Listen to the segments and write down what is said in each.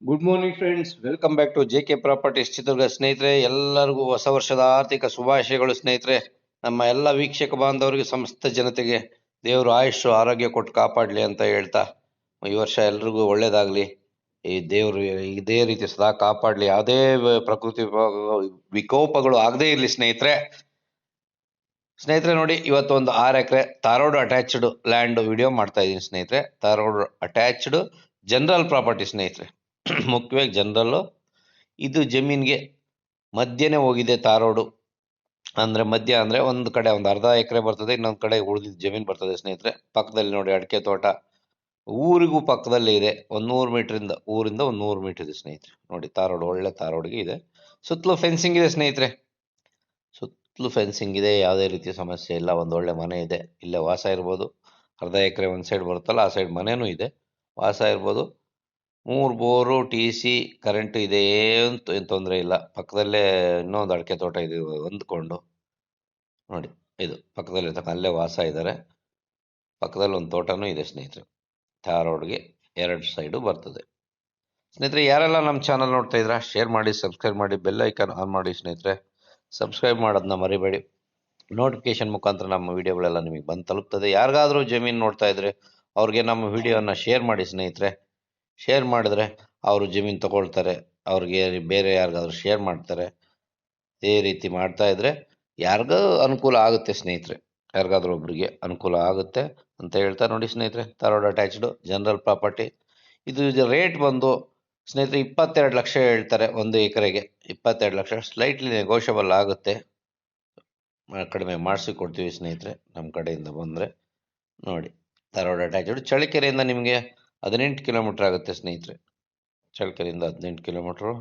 Good morning friends, welcome back to J K properties Chitradurga. ಸ್ನೇಹಿತರೆ, ಎಲ್ಲರಿಗೂ ಹೊಸ ವರ್ಷದ ಆರ್ಥಿಕ ಶುಭಾಶಯಗಳು. ಸ್ನೇಹಿತರೆ, ನಮ್ಮ ಎಲ್ಲ ವೀಕ್ಷಕ ಬಾಂಧವರಿಗೆ, ಸಮಸ್ತ ಜನತೆಗೆ ದೇವರು ಆಯುಷ್ ಆರೋಗ್ಯ ಕೊಟ್ಟು ಕಾಪಾಡಲಿ ಅಂತ ಹೇಳ್ತಾ, ಈ ವರ್ಷ ಎಲ್ರಿಗೂ ಒಳ್ಳೇದಾಗ್ಲಿ. ಈ ದೇವರು ಇದೇ ರೀತಿ ಸದಾ ಕಾಪಾಡಲಿ. ಯಾವುದೇ ಪ್ರಕೃತಿ ವಿಕೋಪಗಳು ಆಗದೇ ಇರಲಿ. ಸ್ನೇಹಿತರೆ ನೋಡಿ, ಇವತ್ತು ಒಂದು 6 ಎಕರೆ ತಾರೋಡ್ ಅಟ್ಯಾಚ್ಡ್ ಲ್ಯಾಂಡ್ ವಿಡಿಯೋ ಮಾಡ್ತಾ ಇದ್ದೀನಿ. ಸ್ನೇಹಿತರೆ, ತಾರೋಡ್ ಅಟ್ಯಾಚ್ಡ್ ಜನರಲ್ ಪ್ರಾಪರ್ಟಿ. ಸ್ನೇಹಿತರೆ, ಮುಖ್ಯವಾಗಿ ಜನರಲ್ಲು. ಇದು ಜಮೀನ್ಗೆ ಮಧ್ಯನೇ ಹೋಗಿದೆ ತಾರೋಡು. ಅಂದ್ರೆ ಮಧ್ಯ ಅಂದ್ರೆ ಒಂದು ಕಡೆ ಒಂದು ಅರ್ಧ ಎಕರೆ ಬರ್ತದೆ, ಇನ್ನೊಂದು ಕಡೆ ಉಳಿದಿದ್ದ ಜಮೀನ್ ಬರ್ತದೆ. ಸ್ನೇಹಿತರೆ, ಪಕ್ಕದಲ್ಲಿ ನೋಡಿ ಅಡಿಕೆ ತೋಟ. ಊರಿಗೂ ಪಕ್ಕದಲ್ಲಿ ಇದೆ, ಒಂದು 100 ಮೀಟರಿಂದ ಊರಿಂದ ಒಂದು 100 ಮೀಟರ್ ಇದೆ. ಸ್ನೇಹಿತರೆ ನೋಡಿ, ತಾರೋಡು ಒಳ್ಳೆ ತಾರೋಡಿಗೆ ಇದೆ. ಸುತ್ತಲೂ ಫೆನ್ಸಿಂಗ್ ಇದೆ. ಸ್ನೇಹಿತರೆ, ಸುತ್ತಲೂ ಫೆನ್ಸಿಂಗ್ ಇದೆ, ಯಾವುದೇ ರೀತಿಯ ಸಮಸ್ಯೆ ಇಲ್ಲ. ಒಂದು ಒಳ್ಳೆ ಮನೆ ಇದೆ, ಇಲ್ಲೇ ವಾಸ ಇರ್ಬೋದು. ಅರ್ಧ ಎಕರೆ ಒಂದು ಸೈಡ್ ಬರುತ್ತಲ್ಲ, ಆ ಸೈಡ್ ಮನೆನೂ ಇದೆ, ವಾಸ ಇರ್ಬೋದು. 3 ಬೋರು, ಟಿ ಸಿ, ಕರೆಂಟ್ ಇದೆ, ಏನು ತೊಂದರೆ ಇಲ್ಲ. ಪಕ್ಕದಲ್ಲೇ ಇನ್ನೊಂದು ಅಡಿಕೆ ತೋಟ ಇದೆ ಹೊಂದ್ಕೊಂಡು. ನೋಡಿ, ಇದು ಪಕ್ಕದಲ್ಲಿ ಅಲ್ಲೇ ವಾಸ ಇದ್ದಾರೆ. ಪಕ್ಕದಲ್ಲಿ ಒಂದು ತೋಟನೂ ಇದೆ. ಸ್ನೇಹಿತರೆ, ರೋಡ್ಗೆ 2 ಸೈಡು ಬರ್ತದೆ. ಸ್ನೇಹಿತರೆ, ಯಾರೆಲ್ಲ ನಮ್ಮ ಚಾನಲ್ ನೋಡ್ತಾ ಇದ್ರ, ಶೇರ್ ಮಾಡಿ, ಸಬ್ಸ್ಕ್ರೈಬ್ ಮಾಡಿ, ಬೆಲ್ ಐಕಾನ್ ಆನ್ ಮಾಡಿ. ಸ್ನೇಹಿತರೆ, ಸಬ್ಸ್ಕ್ರೈಬ್ ಮಾಡೋದನ್ನ ಮರಿಬೇಡಿ. ನೋಟಿಫಿಕೇಶನ್ ಮುಖಾಂತರ ನಮ್ಮ ವಿಡಿಯೋಗಳೆಲ್ಲ ನಿಮಗೆ ಬಂದು ತಲುಪ್ತದೆ. ಯಾರಿಗಾದ್ರೂ ಜಮೀನು ನೋಡ್ತಾ ಇದ್ರೆ ಅವ್ರಿಗೆ ನಮ್ಮ ವಿಡಿಯೋನ ಶೇರ್ ಮಾಡಿ. ಸ್ನೇಹಿತರೆ, ಶೇರ್ ಮಾಡಿದ್ರೆ ಅವರು ಜಮೀನು ತಗೊಳ್ತಾರೆ, ಅವ್ರಿಗೆ ಬೇರೆ ಯಾರಿಗಾದ್ರೂ ಶೇರ್ ಮಾಡ್ತಾರೆ. ಇದೇ ರೀತಿ ಮಾಡ್ತಾ ಇದ್ರೆ ಯಾರಿಗೂ ಅನುಕೂಲ ಆಗುತ್ತೆ. ಸ್ನೇಹಿತರೆ, ಯಾರಿಗಾದ್ರೂ ಒಬ್ರಿಗೆ ಅನುಕೂಲ ಆಗುತ್ತೆ ಅಂತ ಹೇಳ್ತಾ, ನೋಡಿ ಸ್ನೇಹಿತರೆ, ತಾರೋಡ್ ಅಟ್ಯಾಚ್ಡ್ ಜನರಲ್ ಪ್ರಾಪರ್ಟಿ. ಇದು ರೇಟ್ ಬಂದು ಸ್ನೇಹಿತರೆ 22 ಲಕ್ಷ ಹೇಳ್ತಾರೆ ಒಂದು ಎಕರೆಗೆ. 22 ಲಕ್ಷ, ಸ್ಲೈಟ್ಲಿ ನೆಗೋಷಿಯಬಲ್ ಆಗುತ್ತೆ, ಕಡಿಮೆ ಮಾಡಿಸಿ ಕೊಡ್ತೀವಿ. ಸ್ನೇಹಿತರೆ, ನಮ್ಮ ಕಡೆಯಿಂದ ಬಂದರೆ ನೋಡಿ, ಧಾರವಾಡ ಅಟ್ಯಾಚ್ಡ್. ಚಳ್ಳಕೆರೆಯಿಂದ ನಿಮಗೆ 18 ಕಿಲೋಮೀಟರ್ ಆಗುತ್ತೆ. ಸ್ನೇಹಿತರೆ, ಚಳ್ಳಕೆರೆಯಿಂದ 18 ಕಿಲೋಮೀಟ್ರು.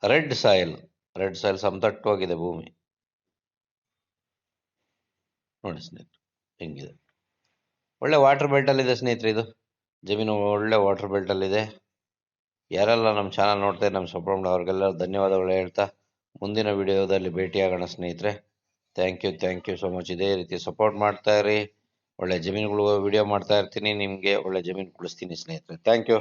ರೆಡ್ ಸಾಯಿಲ್ ಸಮತಟ್ಟವಾಗಿದೆ ಭೂಮಿ. ನೋಡಿ ಸ್ನೇಹಿತರೆ, ಹೆಂಗಿದೆ, ಒಳ್ಳೆ ವಾಟರ್ ಬೆಲ್ಟಲ್ಲಿದೆ. ಸ್ನೇಹಿತರೆ, ಇದು ಜಮೀನು ಒಳ್ಳೆ ವಾಟರ್ ಬೆಲ್ಟಲ್ಲಿದೆ. ಯಾರೆಲ್ಲ ನಮ್ಮ ಚಾನಲ್ ನೋಡ್ತಾರೆ, ನಮ್ಮ ಸಪೋರ್ಟ್ ಅವ್ರಿಗೆಲ್ಲ ಧನ್ಯವಾದಗಳು ಹೇಳ್ತಾ, ಮುಂದಿನ ವಿಡಿಯೋದಲ್ಲಿ ಭೇಟಿಯಾಗೋಣ. ಸ್ನೇಹಿತರೆ, ಥ್ಯಾಂಕ್ ಯು ಸೋ ಮಚ್. ಇದೇ ರೀತಿ ಸಪೋರ್ಟ್ ಮಾಡ್ತಾ ಇರಿ. ಒಳ್ಳೆ ಜಮೀನುಗಳು ವಿಡಿಯೋ ಮಾಡ್ತಾ ಇರ್ತೀನಿ, ನಿಮಗೆ ಒಳ್ಳೆ ಜಮೀನು ಕೊಡಿಸ್ತೀನಿ. ಸ್ನೇಹಿತರೆ, ಥ್ಯಾಂಕ್ ಯು.